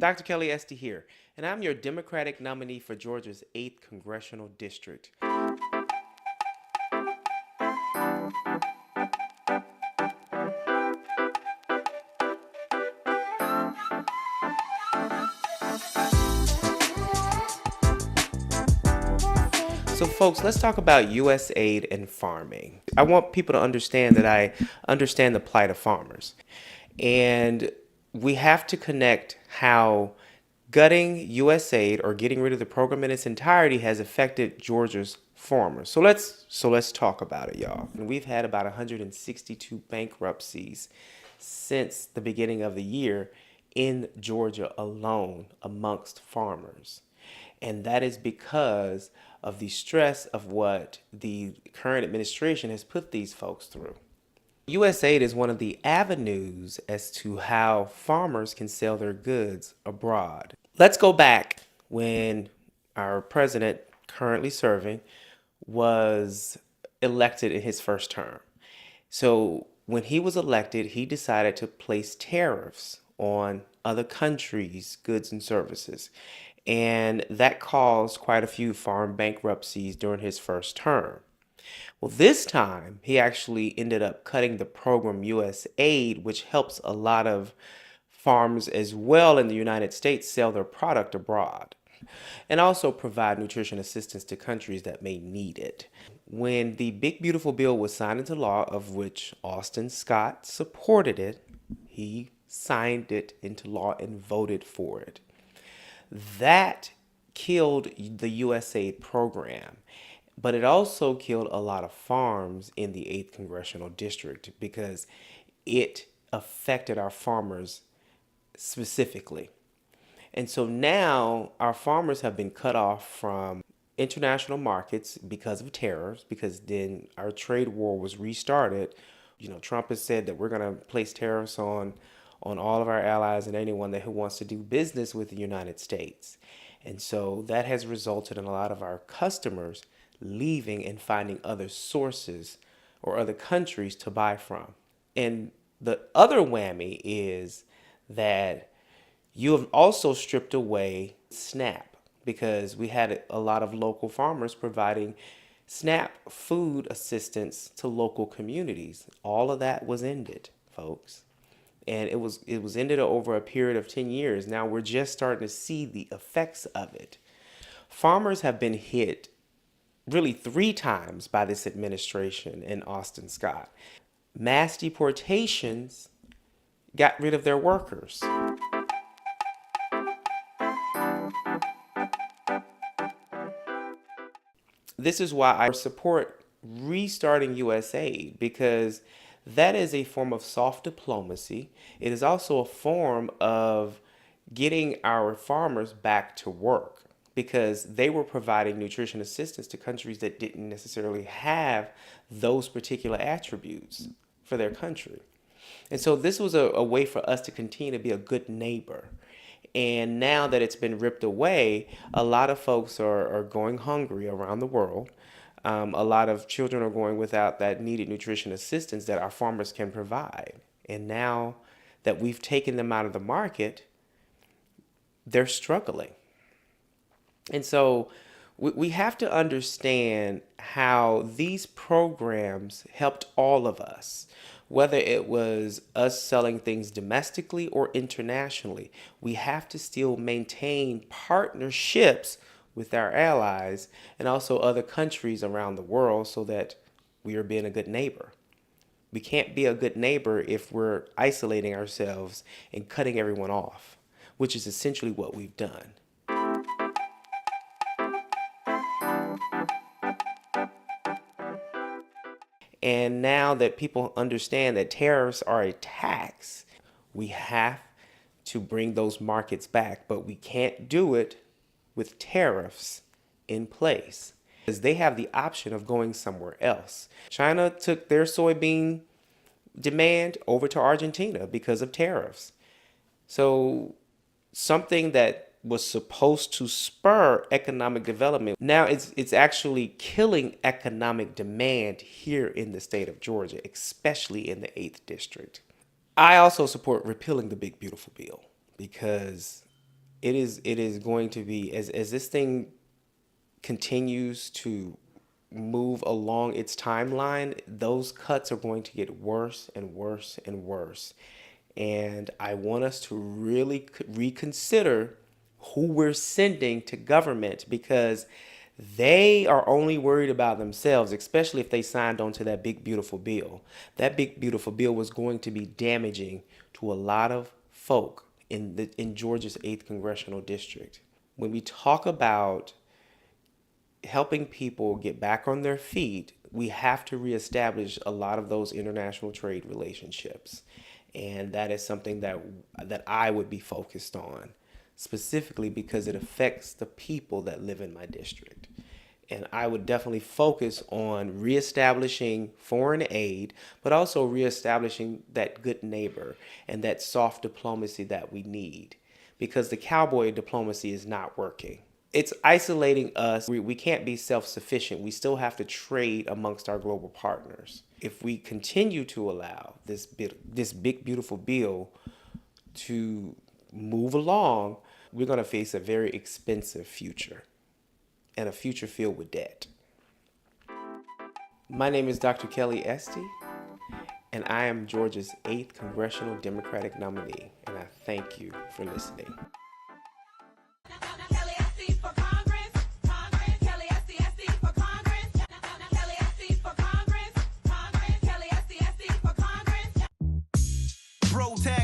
Dr. Kelly Esti here, and I'm your Democratic nominee for Georgia's 8th Congressional District. So folks, let's talk about USAID and farming. I want people to understand that I understand the plight of farmers. And we have to connect how gutting USAID or getting rid of the program in its entirety has affected Georgia's farmers. So let's talk about it, y'all. And we've had about 162 bankruptcies since the beginning of the year in Georgia alone amongst farmers. And that is because of the stress of what the current administration has put these folks through. USAID is one of the avenues as to how farmers can sell their goods abroad. Let's go back when our president, currently serving, was elected in his first term. So when he was elected, he decided to place tariffs on other countries' goods and services. And that caused quite a few farm bankruptcies during his first term. Well, this time he actually ended up cutting the program USAID, which helps a lot of farms as well in the United States sell their product abroad and also provide nutrition assistance to countries that may need it. When the big beautiful bill was signed into law, of which Austin Scott supported it, he signed it into law and voted for it. That killed the USAID program, but it also killed a lot of farms in the 8th Congressional District because it affected our farmers specifically. And so now our farmers have been cut off from international markets because of tariffs, because then our trade war was restarted. Trump has said that we're going to place tariffs on all of our allies and anyone who wants to do business with the United States. And so that has resulted in a lot of our customers leaving and finding other sources or other countries to buy from. And the other whammy is that you have also stripped away SNAP because we had a lot of local farmers providing SNAP food assistance to local communities. All of that was ended, folks. And it was ended over a period of 10 years. Now we're just starting to see the effects of it. Farmers have been hit really 3 times by this administration and Austin Scott. Mass deportations got rid of their workers. This is why I support restarting USAID, because that is a form of soft diplomacy. It is also a form of getting our farmers back to work because they were providing nutrition assistance to countries that didn't necessarily have those particular attributes for their country. And so this was a way for us to continue to be a good neighbor. And now that it's been ripped away, a lot of folks are going hungry around the world. A lot of children are going without that needed nutrition assistance that our farmers can provide. And now that we've taken them out of the market, they're struggling. And so we have to understand how these programs helped all of us, whether it was us selling things domestically or internationally. We have to still maintain partnerships with our allies and also other countries around the world so that we are being a good neighbor. We can't be a good neighbor if we're isolating ourselves and cutting everyone off, which is essentially what we've done. And now that people understand that tariffs are a tax, we have to bring those markets back, but we can't do it with tariffs in place because they have the option of going somewhere else. China took their soybean demand over to Argentina because of tariffs. So something that was supposed to spur economic development, now it's actually killing economic demand here in the state of Georgia, especially in the 8th district. I also support repealing the big beautiful bill because it is going to be, as this thing continues to move along its timeline, those cuts are going to get worse and worse and worse. And I want us to really reconsider who we're sending to government, because they are only worried about themselves, especially if they signed on to that big, beautiful bill. That big, beautiful bill was going to be damaging to a lot of folk in Georgia's 8th Congressional District. When we talk about helping people get back on their feet, we have to reestablish a lot of those international trade relationships. And that is something that I would be focused on, specifically because it affects the people that live in my district. And I would definitely focus on reestablishing foreign aid, but also reestablishing that good neighbor and that soft diplomacy that we need, because the cowboy diplomacy is not working. It's isolating us. We can't be self-sufficient. We still have to trade amongst our global partners. If we continue to allow this big, beautiful bill to move along, we're going to face a very expensive future, and a future filled with debt. My name is Dr. Kelly Esti, and I am Georgia's 8th Congressional Democratic nominee, and I thank you for listening. Protest.